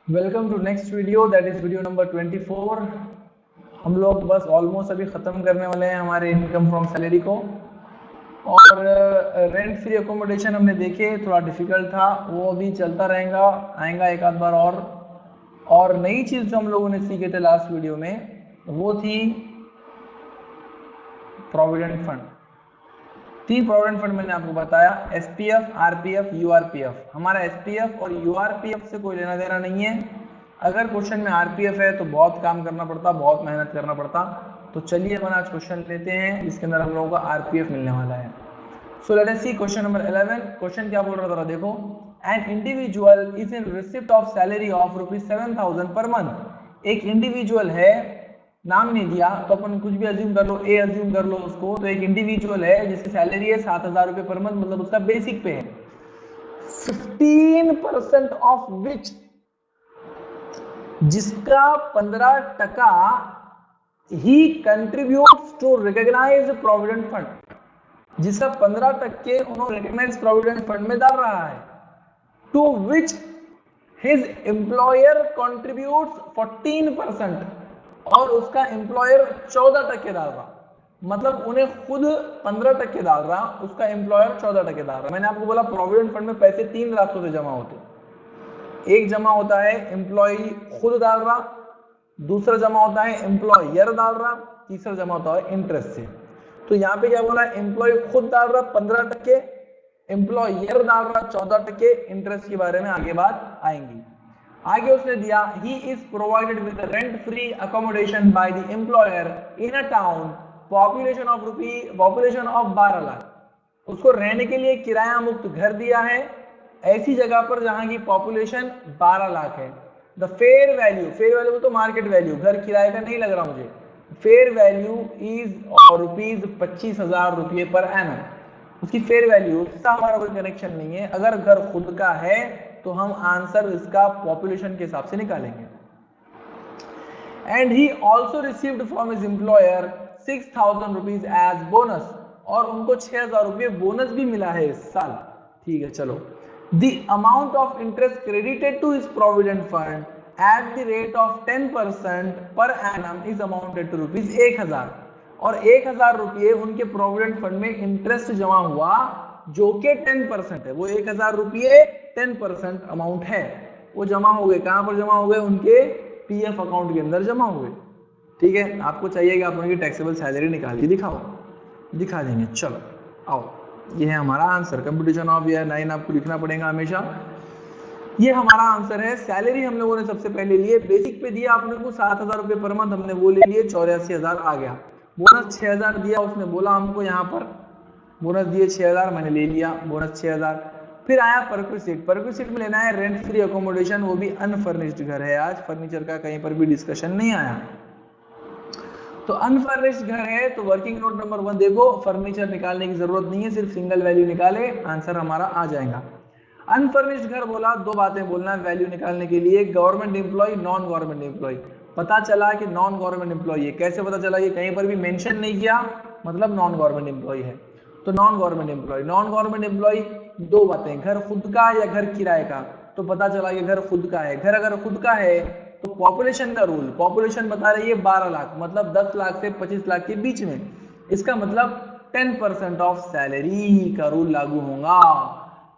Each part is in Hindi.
Welcome to next video, that is video number 24। हम लोग बस ऑलमोस्ट अभी ख़त्म करने वाले हैं हमारे इनकम फ्रॉम सैलरी को। और रेंट फ्री अकोमोडेशन हमने देखे, थोड़ा डिफिकल्ट था, वो अभी चलता रहेगा, आएगा एक आध बार और नई चीज़ जो हम लोगों ने सीखे थे लास्ट वीडियो में वो थी प्रोविडेंट फंड। 3 प्रोविडेंट फंड मैंने आपको बताया, एसपीएफ, आरपीएफ, यूआरपीएफ। हमारा एसपीएफ और यूआरपीएफ से कोई लेना देना नहीं है। अगर क्वेश्चन में आरपीएफ है तो बहुत काम करना पड़ता, बहुत मेहनत करना पड़ता। तो चलिए अपन आज क्वेश्चन लेते हैं जिसके अंदर हम लोगों को आरपीएफ मिलने वाला है। सो लेट अस सी क्वेश्चन नंबर 11। क्वेश्चन क्या बोल रहा था, देखो। An individual is in receipt of salary of ₹7,000 per month. एक इंडिविजुअल है, नाम नहीं दिया तो अपन कुछ भी अज्यूम कर लो, ए अज्यूम कर लो उसको। तो एक इंडिविजुअल है जिसकी सैलरी है ₹7,000 पर मंथ, मतलब उसका बेसिक पे है। 15% ऑफ विच, जिसका 15% ही contributes to recognise provident fund, जिसका 15% उन्होंने रिकॉग्नाइज प्रोविडेंट फंड में डाल रहा है। To which his employer contributes 14% और उसका एम्प्लॉयर 14% डाल रहा। मतलब उन्हें खुद 15% डाल रहा, उसका एम्प्लॉयर 14% डाल रहा। मैंने आपको बोला प्रोविडेंट फंड में पैसे 3 रास्तों से जमा होते। एक जमा होता है एम्प्लॉय खुद डाल रहा, दूसरा जमा होता है एम्प्लॉयर डाल रहा, तीसरा जमा होता है इंटरेस्ट से। तो यहाँ पे क्या बोला, एम्प्लॉय खुद डाल रहा 15%, एम्प्लॉयर डाल रहा 14%। इंटरेस्ट के बारे में आगे बात आएंगी। आगे उसने दिया, he is provided with rent free accommodation by the employer in a town population of 12 lakh. उसको रहने के लिए किराया मुक्त घर दिया है ऐसी जगह पर जहां की पॉपुलेशन 12 लाख है। द फेयर वैल्यू तो मार्केट वैल्यू, घर किराए का नहीं लग रहा मुझे। Fair value is ₹25,000 per annum. उसकी फेयर वैल्यू, उसका हमारा कोई कनेक्शन नहीं है। अगर घर खुद का है तो हम आंसर इसका पॉपुलेशन के हिसाब से निकालेंगे। And he also received from his employer ₹6,000 as bonus, और उनको 6,000 रुपये बोनस भी मिला है इस साल। ठीक है, चलो। The amount of interest credited to his provident fund at the rate of 10% per annum is amounted to ₹1,000। और 1,000 रुपये उनके प्रोविडेंट फंड में इंटरेस्ट जमा हुआ जो कि 10% है। वो 1,000 रुपये 10% अमाउंट है, वो जमा हो गए। कहां पर जमा हो गए? उनके पीएफ अकाउंट के अंदर जमा हुए। ठीक है, आपको चाहिए कि आप उनकी टैक्सेबल सैलरी निकाल के दिखाओ, दिखा देंगे। चलो आओ, ये है हमारा आंसर। कंप्यूटेशन ऑफ ईयर 9 आपको लिखना पड़ेगा हमेशा। ये हमारा आंसर है। सैलरी हम लोगों ने सबसे पहले लिए, बेसिक पे दिया आपने को 7,000 रुपये पर मंथ, हमने वो ले लिए, 84,000 आ गया। बोनस 6,000 दिया उसने, बोला हमको यहाँ पर बोनस दिए 6,000, मैंने ले लिया बोनस 6,000। फिर आया परक्विसिट में लेना है रेंट फ्री अकोमोडेशन, वो भी अनफर्निश्ड घर है। आज फर्नीचर का कहीं पर भी डिस्कशन नहीं आया। तो अनफर्निश्ड घर है तो वर्किंग नोट नंबर 1 देखो, फर्नीचर निकालने की जरूरत नहीं है, सिर्फ सिंगल वैल्यू निकाले, आंसर हमारा आ जाएगा। अनफर्निश्ड घर बोला, 2 बातें बोलना है वैल्यू निकालने के लिए, government employ, non government employ. पता चला कि नॉन गवर्नमेंट एम्प्लॉय है। कैसे पता चला? ये कहीं पर भी मेंशन नहीं किया, मतलब नॉन गवर्नमेंट एम्प्लॉय है। तो नॉन गवर्नमेंट एम्प्लॉय 2 बातें, घर खुद का या घर किराए का। तो पता चला कि घर खुद का है। घर अगर खुद का है तो पॉपुलेशन का रूल, पॉपुलेशन बता रही है 12 लाख, मतलब 10 लाख से 25 लाख के बीच में। इसका मतलब 10% ऑफ सैलरी का रूल लागू होगा।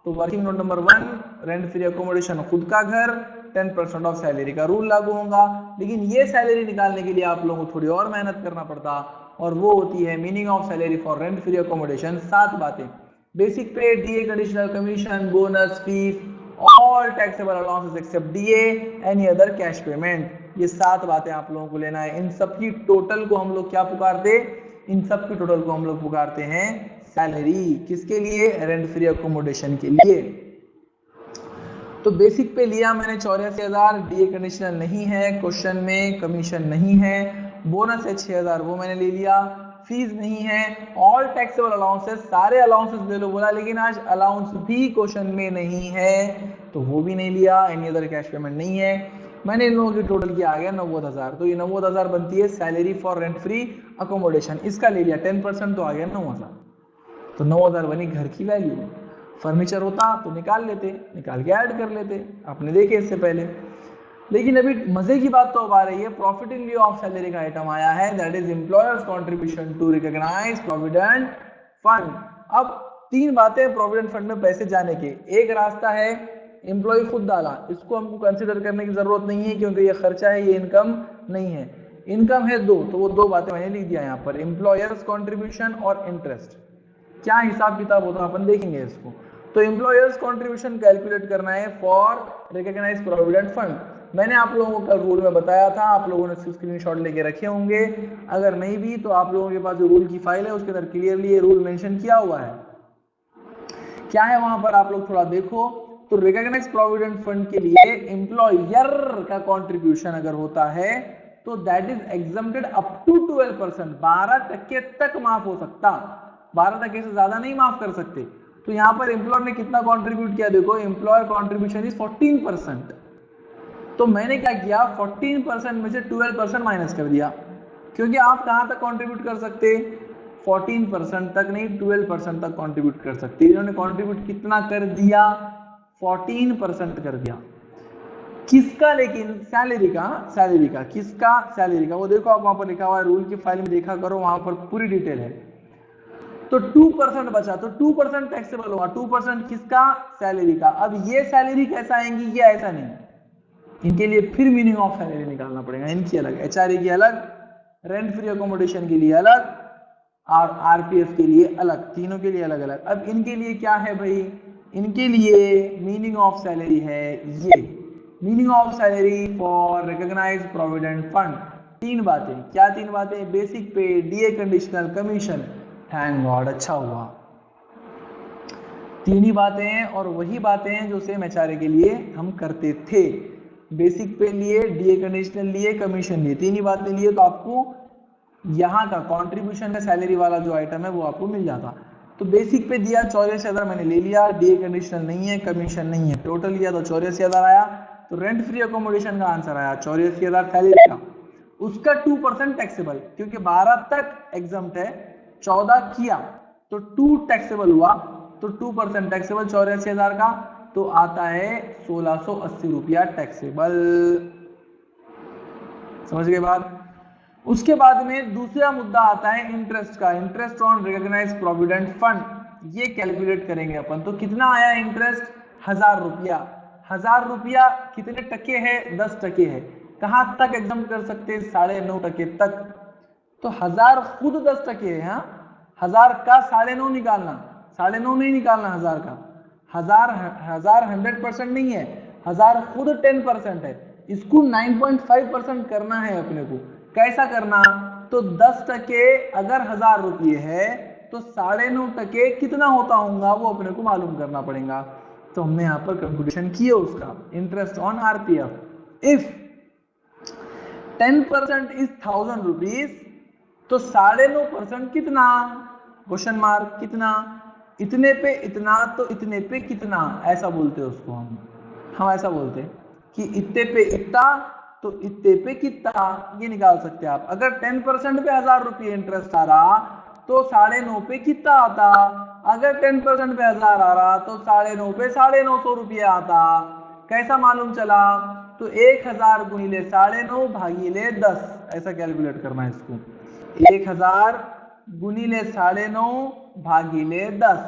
तो working note number 1, rent free accommodation, खुद का घर, 10% ऑफ सैलरी का रूल लागू होगा। लेकिन ये सैलरी निकालने के लिए आप लोगों को थोड़ी और मेहनत करना पड़ता, और वो होती है meaning of salary for rent free accommodation. 7 बातें, basic pay, DA, additional commission, bonus, fees, all taxable allowances except DA, any other cash payment. ये 7 बातें आप लोगों को लेना है। इन सब की टोटल को हम लोग क्या पुकारते? इन सब की टोटल को हम लोग पुकारते हैं सैलरी। किसके लिए? रेंट फ्री अकोमोडेशन के लिए। तो बेसिक पे लिया मैंने 84,000, डीए कंडीशनल नहीं है क्वेश्चन में, कमीशन नहीं है, बोनस है 6,000, वो मैंने ले लिया, फीस नहीं है, ऑल टैक्सेबल अलाउंसेस, सारे अलाउंसेस ले लो बोला, लेकिन आज अलाउंस भी क्वेश्चन में नहीं है तो वो भी नहीं लिया। एनी अदर कैश पेमेंट नहीं है। मैंने इन लोगों की टोटल किया आ गया 90,000। तो ये 90,000 बनती है salary for rent free accommodation, इसका ले लिया 10% तो आ गया 9,000। तो 9,000 बनी घर की वैल्यू। फर्नीचर होता तो निकाल लेते, निकाल के ऐड कर लेते, आपने देखे इससे पहले। लेकिन अभी मजे की बात तो अब आ रही है, profit in lieu of salary का आइटम आया है, that is employer's contribution to recognise provident fund. अब तीन बातें प्रोविडेंट फंड में पैसे जाने के। एक रास्ता है एम्प्लॉय खुद डाला, इसको हमको कंसिडर करने की जरूरत नहीं है क्योंकि ये खर्चा है, ये इनकम नहीं है। इनकम है दो, तो वो दो बातें मैंने लिख दिया यहाँ पर, एम्प्लॉयर्स कंट्रीब्यूशन और इंटरेस्ट। क्या हिसाब किताब होता है अपन देखेंगे इसको। तो एम्प्लॉयर्स कंट्रीब्यूशन कैलकुलेट करना है फॉर रिकॉग्नाइज प्रोविडेंट फंड। मैंने आप लोगों को रूल में बताया था, आप लोगों ने स्क्रीनशॉट लेके रखे होंगे, अगर नहीं भी तो आप लोगों के पास जो रूल की फाइल है उसके अंदर क्लियरली ये रूल मेंशन किया हुआ है। क्या है वहां पर आप लोग थोड़ा देखो। तो रिकॉग्नाइज प्रोविडेंट फंड के लिए एम्प्लॉयर का कंट्रीब्यूशन अगर होता है तो that is exempted up to 12%, 12% तक माफ हो सकता, 12% से ज्यादा नहीं माफ कर सकते। तो यहाँ पर एम्प्लॉयर ने कितना कंट्रीब्यूट किया, देखो एम्प्लॉयर कंट्रीब्यूशन इज 14%। तो मैंने क्या किया, 14% में से 12% माइनस कर दिया, क्योंकि आप कहां तक कंट्रीब्यूट कर सकते, 14% तक नहीं 12% तक कंट्रीब्यूट कर सकते। इन्होंने कंट्रीब्यूट कितना कर दिया, 14% कर दिया। किसका, लेकिन सैलरी का किसका, सैलरी का। वो देखो आप वहां पर लिखा हुआ है, रूल की फाइल में देखा करो, वहां पर पूरी डिटेल है। तो 2% बचा, तो 2% टैक्सेबल होगा। 2% किसका, सैलरी का। अब ये सैलरी कैसा आएंगी, ये ऐसा नहीं, इनके लिए फिर मीनिंग ऑफ सैलरी निकालना पड़ेगा, इनकी अलग, एचआरए की अलग, रेंट फ्री अकोमोडेशन के लिए अलग और आरपीएफ के लिए अलग, तीनों के लिए अलग अलग। अब इनके लिए क्या है भाई, इनके लिए मीनिंग ऑफ सैलरी है ये, meaning of salary for recognise provident fund. तीन बातें, क्या तीन बातें, basic pay, DA conditional, commission. Thank God, अच्छा हुआ, तीन ही बातें हैं और वही बातें हैं जो सेम एचआरए के लिए हम करते थे। बेसिक पे लिए, डीए कंडीशनल लिए, कमीशन लिए, तीन ही बातें लिए तो आपको यहाँ का कंट्रीब्यूशन का सैलरी वाला जो आइटम है वो आपको मिल जाता। तो बेसिक पे दिया 84,000 मैंने ले लिया, डीए कंडीशनल नहीं है, कमीशन नहीं है, टोटल लिया तो 84,000 आया। तो रेंट फ्री अकोमोडेशन का आंसर आया 84,000 सैलरी का। उसका 2% टैक्सेबल, क्योंकि 12 तक एग्जम्प्ट है, 14 किया तो 2 टैक्सेबल हुआ, तो 2% टैक्सेबल 84,000 का, तो आता है 1680 रुपया टैक्सेबल। समझ गए बात। उसके बाद में दूसरा मुद्दा आता है इंटरेस्ट का, interest on recognised provident fund. ये कैलकुलेट करेंगे अपन। तो कितना आया इंटरेस्ट, 1000 रुपया। 1000 रुपया कितने टके है, 10% है। कहां तक एग्जाम कर सकते हैं, 9.5% तक। तो 1000 खुद 10% है, हाँ 1000 का 9.5 निकालना, 9.5 नहीं निकालना 1000 का। 1000 100% नहीं है, 1000 खुद 10% है, इसको 9.5% करना है अपने को। कैसा करना, तो 10% अगर 1000 रुपये है तो 9.5% कितना होता होगा वो अपने को मालूम करना पड़ेगा। तो हमने यहाँ पर कंप्यूटेशन किया उसका, interest on RPF. If 10% is 1000 rupees, तो 9.5% कितना, क्वेश्चन मार्क, कितना, इतने पे इतना तो इतने पे कितना, ऐसा बोलते हैं उसको हम ऐसा बोलते हैं कि इतने पे इतना तो इतने पे कितना, ये निकाल सकते हैं आप। अगर 10% पे 1000 रुपये इंटरेस्ट आ रहा तो 9.5 पे कितना आता, अगर 10% पे 1000 आ रहा तो 9.5 पे 950 रुपये आता। कैसा मालूम चला, तो 1000 गुणिले 9.5 भागीले 10, ऐसा कैलकुलेट करना है इसको। 1000 गुणिले 9.5 भागीले 10,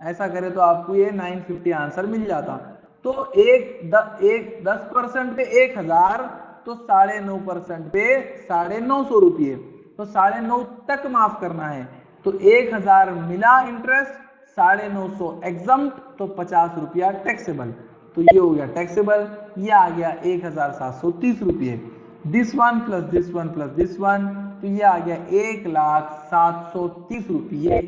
ऐसा करे तो आपको ये 950 आंसर मिल जाता। तो 10% पे 1000 तो 9.5% पे 950 रुपये, तो 9.5 तक माफ करना है। तो 1000 मिला इंटरेस्ट, 950 एग्जम्प्ट, तो 50 रुपया टैक्सेबल। तो ये हो गया टैक्सेबल, ये आ गया 1730 रुपये। This one plus this one plus this one, तो ये आ गया 1,0730 रुपये।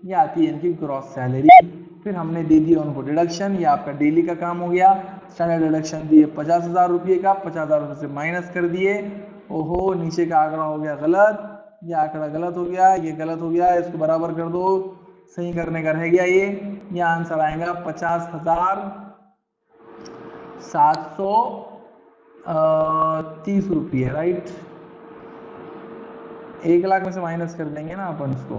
ये आती है इनकी ग्रॉस सैलरी। फिर हमने दे दिया उनको डिडक्शन, ये आपका डेली का काम हो गया। स्टैंडर्ड डिडक्शन दिए 50,000 रुपये का, 50,000 रुपये से माइनस कर दिए। ओहो, नीचे का आंकड़ा हो गया गलत, ये आंकड़ा गलत हो गया, ये गलत हो गया, इसको बराबर कर दो, सही करने का रह गया ये आंसर आएगा 50,730 रुपये, राइट। 1 लाख में से माइनस कर देंगे ना अपन इसको,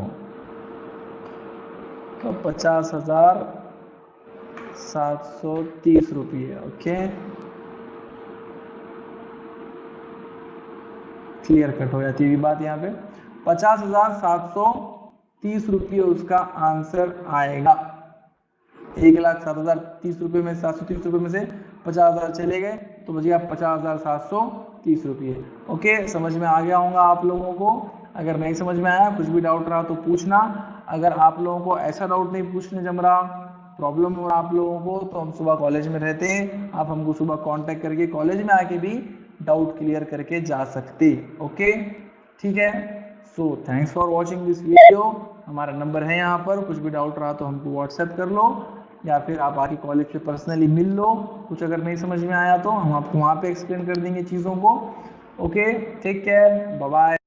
तो 50,730 रुपये, ओके। क्लियर कट हो जाती है बात यहाँ पे। 50,730 रुपये उसका आंसर आएगा। 1,07,030 रुपये में 730 रुपये में से 50,000 चले गए तो बच गया 50,730 रुपये। ओके, समझ में आ गया होगा आप लोगों को। अगर नहीं समझ में आया, कुछ भी डाउट रहा तो पूछना। अगर आप लोगों को ऐसा डाउट नहीं पूछने जम रहा, प्रॉब्लम हो रहा आप लोगों को, तो हम सुबह कॉलेज में रहते हैं, आप हमको सुबह कांटेक्ट करके कॉलेज में आके भी डाउट क्लियर करके जा सकते। ओके, ठीक है। So thanks for watching this video. हमारा नंबर है यहाँ पर, कुछ भी डाउट रहा तो हमको व्हाट्सएप कर लो या फिर आप आके कॉलेज पे पर्सनली मिल लो। कुछ अगर नहीं समझ में आया तो हम आपको वहाँ पे एक्सप्लेन कर देंगे चीज़ों को। Okay, take care, bye bye.